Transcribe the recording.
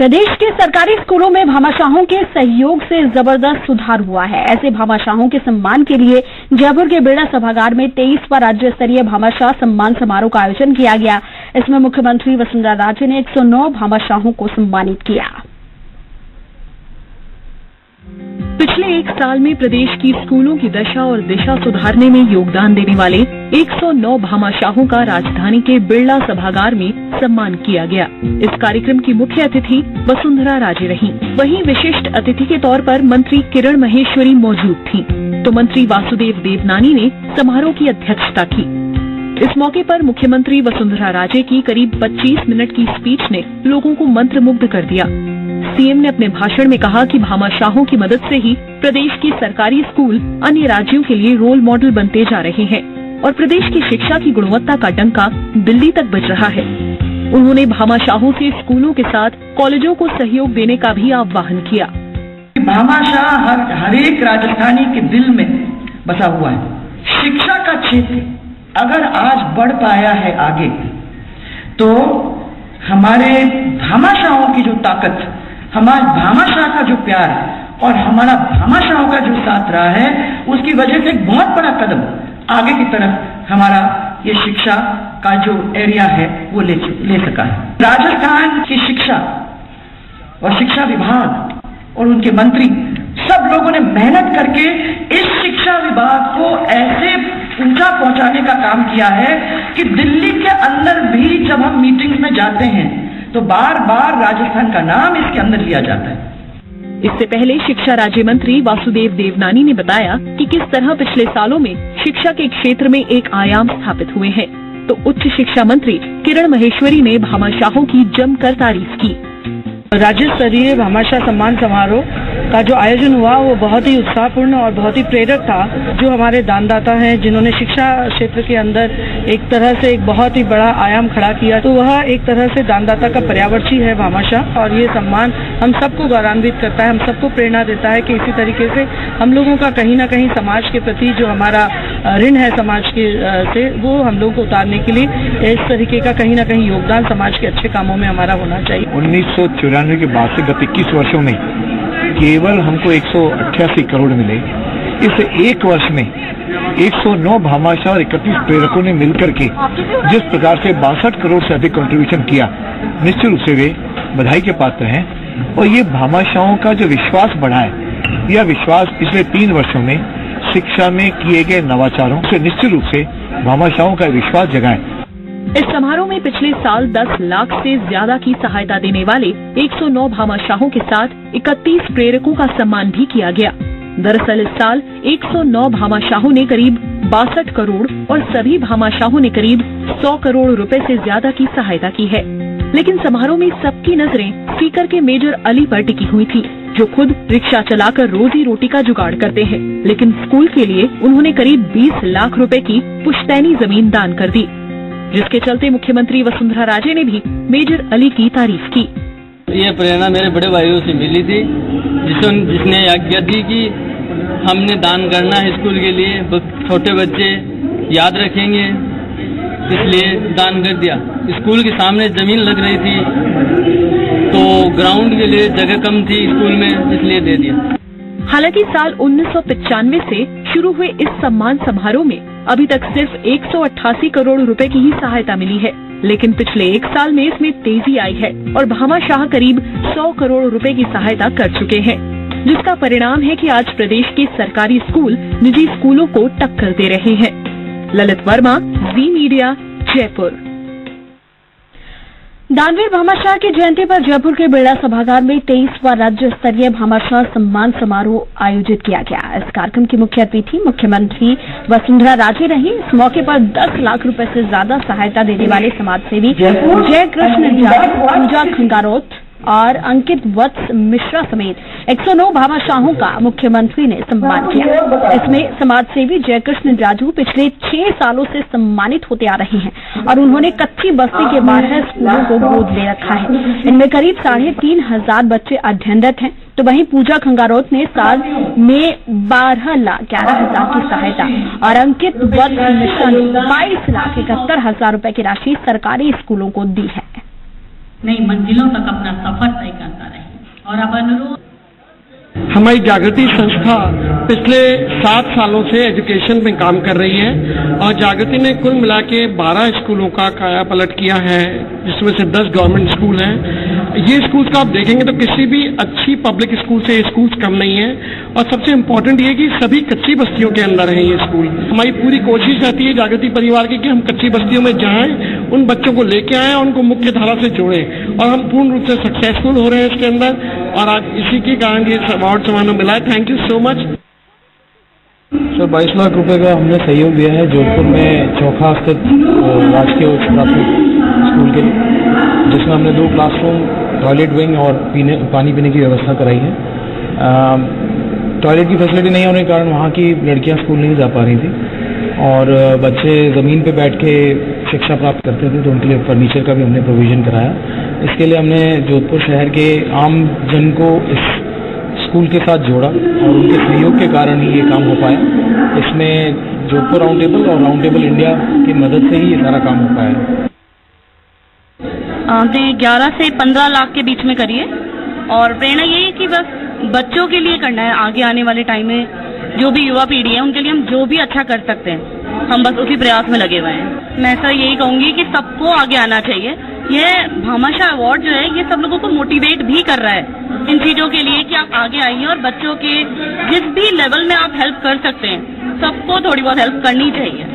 प्रदेश के सरकारी स्कूलों में भामाशाहों के सहयोग से जबरदस्त सुधार हुआ है। ऐसे भामाशाहों के सम्मान के लिए जयपुर के बिरला सभागार में 23वां राज्य स्तरीय भामाशाह सम्मान समारोह का आयोजन किया गया। इसमें मुख्यमंत्री वसुंधरा राजे ने 109 भामाशाहों को सम्मानित किया। पिछले एक साल में प्रदेश की स्कूलों की दशा और दिशा सुधारने में योगदान देने वाले 109 भामाशाहों का राजधानी के बिरला सभागार में सम्मान किया गया। इस कार्यक्रम की मुख्य अतिथि वसुंधरा राजे रहीं। वहीं विशिष्ट अतिथि के तौर पर मंत्री किरण महेश्वरी मौजूद थीं, तो मंत्री वासुदेव देवनानी ने समारोह की अध्यक्षता की। इस मौके पर मुख्यमंत्री वसुंधरा राजे की करीब 25 मिनट की स्पीच ने लोगों को मंत्रमुग्ध कर दिया। सीएम ने अपने भाषण में कहा कि भामाशाहों की मदद से ही प्रदेश के सरकारी स्कूल अन्य राज्यों के लिए रोल मॉडल बनते जा रहे हैं और प्रदेश की शिक्षा की गुणवत्ता का डंका दिल्ली तक बज रहा है। उन्होंने भामाशाहों से स्कूलों के साथ कॉलेजों को सहयोग देने का भी आह्वान किया। भामाशाह हर एक राजस्थानी के दिल में बसा हुआ है। शिक्षा का क्षेत्र अगर आज बढ़ पाया है आगे, तो हमारे भामाशाहों की जो ताकत, हमारे भामाशाह का जो प्यार और हमारा भामाशाहों का जो साथ रहा है, उसकी वजह से एक बहुत बड़ा कदम आगे की तरफ हमारा ये शिक्षा का जो एरिया है वो ले सका है। राजस्थान की शिक्षा और शिक्षा विभाग और उनके मंत्री सब लोगों ने मेहनत करके इस शिक्षा विभाग को ऐसे ऊंचा पहुंचाने का काम किया है कि दिल्ली के अंदर भी जब हम मीटिंग्स में जाते हैं तो बार बार राजस्थान का नाम इसके अंदर लिया जाता है। इससे पहले शिक्षा राज्य मंत्री वासुदेव देवनानी ने बताया कि किस तरह पिछले सालों में शिक्षा के क्षेत्र में एक आयाम स्थापित हुए हैं। तो उच्च शिक्षा मंत्री किरण महेश्वरी ने भामाशाहों की जमकर तारीफ की। राज्य स्तरीय भामाशाह सम्मान समारोह का जो आयोजन हुआ वो बहुत ही उत्साहपूर्ण और बहुत ही प्रेरक था। जो हमारे दानदाता हैं, जिन्होंने शिक्षा क्षेत्र के अंदर एक तरह से एक बहुत ही बड़ा आयाम खड़ा किया, तो वह एक तरह से दानदाता का पर्यावर्ची है भामाशाह। और ये सम्मान हम सबको गौरवान्वित करता है, हम सबको प्रेरणा देता है कि इसी तरीके से हम लोगों का कहीं ना कहीं समाज के प्रति जो हमारा ऋण है समाज के से, वो हम लोगों को उतारने के लिए इस तरीके का कहीं ना कहीं योगदान समाज के अच्छे कामों में हमारा होना चाहिए। 1994 के बाद से गत 21 वर्षों में केवल हमको 188 करोड़ मिले। इस एक वर्ष में 109 भामाशाह और 31 प्रेरकों ने मिलकर के जिस प्रकार से 62 करोड़ से अधिक कंट्रीब्यूशन किया, निश्चित रूप से वे बधाई के पात्र हैं। और ये भामाशाहों का जो विश्वास बढ़ा है, यह विश्वास पिछले 3 वर्षों में शिक्षा में किए गए नवाचारों से निश्चित रूप से भामाशाहों का विश्वास जगा है। इस समारोह में पिछले साल 10 लाख से ज्यादा की सहायता देने वाले 109 भामाशाहों के साथ 31 प्रेरकों का सम्मान भी किया गया। दरअसल इस साल 109 भामाशाहों ने करीब 62 करोड़ और सभी भामाशाहों ने करीब 100 करोड़ रुपए से ज्यादा की सहायता की है। लेकिन समारोह में सबकी नजरें स्पीकर के मेजर अली पर टिकी हुई थी, जो खुद रिक्शा चलाकर रोजी रोटी का जुगाड़ करते हैं। लेकिन स्कूल के लिए उन्होंने करीब 20 लाख रुपए की पुश्तैनी जमीन दान कर दी, जिसके चलते मुख्यमंत्री वसुंधरा राजे ने भी मेजर अली की तारीफ की। ये प्रेरणा मेरे बड़े भाइयों से मिली थी, जिसने आज्ञा दी कि हमने दान करना है स्कूल के लिए, छोटे बच्चे याद रखेंगे, इसलिए दान कर दिया। स्कूल के सामने जमीन लग रही थी तो ग्राउंड के लिए जगह कम थी स्कूल में, इसलिए दे दिया। हालांकि साल 1995 से शुरू हुए इस सम्मान समारोह में अभी तक सिर्फ 188 करोड़ रुपए की ही सहायता मिली है, लेकिन पिछले एक साल में इसमें तेजी आई है और भामाशाह करीब 100 करोड़ रुपए की सहायता कर चुके हैं, जिसका परिणाम है कि आज प्रदेश के सरकारी स्कूल निजी स्कूलों को टक्कर दे रहे हैं। ललित वर्मा, जी मीडिया, जयपुर। दानवीर भामाशाह की जयंती पर जयपुर के बिरला सभागार में 23वां राज्य स्तरीय भामाशाह सम्मान समारोह आयोजित किया गया। इस कार्यक्रम की मुख्य अतिथि मुख्यमंत्री वसुंधरा राजे रहीं। इस मौके पर 10 लाख रुपए से ज्यादा सहायता देने वाले समाजसेवी जय कृष्ण जाट, पूजा खंगारोत और अंकित वत्स मिश्रा समेत 109 भामाशाहों का मुख्यमंत्री ने सम्मान किया। इसमें समाजसेवी जयकृष्ण जाजू पिछले 6 सालों से सम्मानित होते आ रहे हैं और उन्होंने कच्ची बस्ती के 12 स्कूलों को गोद ले रखा है। इनमें करीब 3,500 बच्चे अध्ययनरत हैं। तो वहीं पूजा खंगारोत ने साल में 12,11,000 की सहायता और अंकित वत्स मिश्रा ने 22,71,000 रुपए की राशि सरकारी स्कूलों को दी है। नई मंजिलों तक अपना सफर तय करता रहे। और अब अनुरोध, हमारी जागृति संस्था पिछले 7 सालों से एजुकेशन में काम कर रही है और जागृति ने कुल मिला के 12 स्कूलों का काया पलट किया है, जिसमें से 10 गवर्नमेंट स्कूल हैं। ये स्कूल्स का आप देखेंगे तो किसी भी अच्छी पब्लिक स्कूल से ये स्कूल्स कम नहीं है और सबसे इम्पोर्टेंट ये कि सभी कच्ची बस्तियों के अंदर है ये स्कूल। हमारी पूरी कोशिश रहती है जागृति परिवार की कि हम कच्ची बस्तियों में जाएं, उन बच्चों को लेके आएं और उनको मुख्य धारा से जोड़ें और हम पूर्ण रूप से सक्सेसफुल हो रहे हैं इसके अंदर और आज इसी के कारण ये अवार्ड समारोह मिला है। Thank you so much sir. 22 lakh रुपए का हमने सहयोग दिया है जोधपुर में चौखा स्थित राजकीय उच्च प्राथमिक स्कूल के लिए, जिसमें हमने 2 क्लासरूम, टॉयलेट विंग और पानी पीने की व्यवस्था कराई है। टॉयलेट की फैसिलिटी नहीं होने के कारण वहाँ की लड़कियाँ स्कूल नहीं जा पा रही थी और बच्चे ज़मीन पे बैठ के शिक्षा प्राप्त करते थे, तो उनके लिए फर्नीचर का भी हमने प्रोविज़न कराया। इसके लिए हमने जोधपुर शहर के आम जन को इस स्कूल के साथ जोड़ा और उनके सहयोग के कारण ही ये काम हो पाया। इसमें जोधपुर राउंड टेबल और राउंड टेबल इंडिया की मदद से ही ये सारा काम हो पाया। हमने 11 से 15 लाख के बीच में करी है और प्रेरणा यही है कि बस बच्चों के लिए करना है। आगे आने वाले टाइम में जो भी युवा पीढ़ी है उनके लिए हम जो भी अच्छा कर सकते हैं, हम बस उसी प्रयास में लगे हुए हैं। मैं सर यही कहूँगी कि सबको आगे आना चाहिए। यह भामाशाह अवार्ड जो है ये सब लोगों को मोटिवेट भी कर रहा है इन चीज़ों के लिए कि आप आगे आइए और बच्चों के जिस भी लेवल में आप हेल्प कर सकते हैं सबको थोड़ी बहुत हेल्प करनी चाहिए।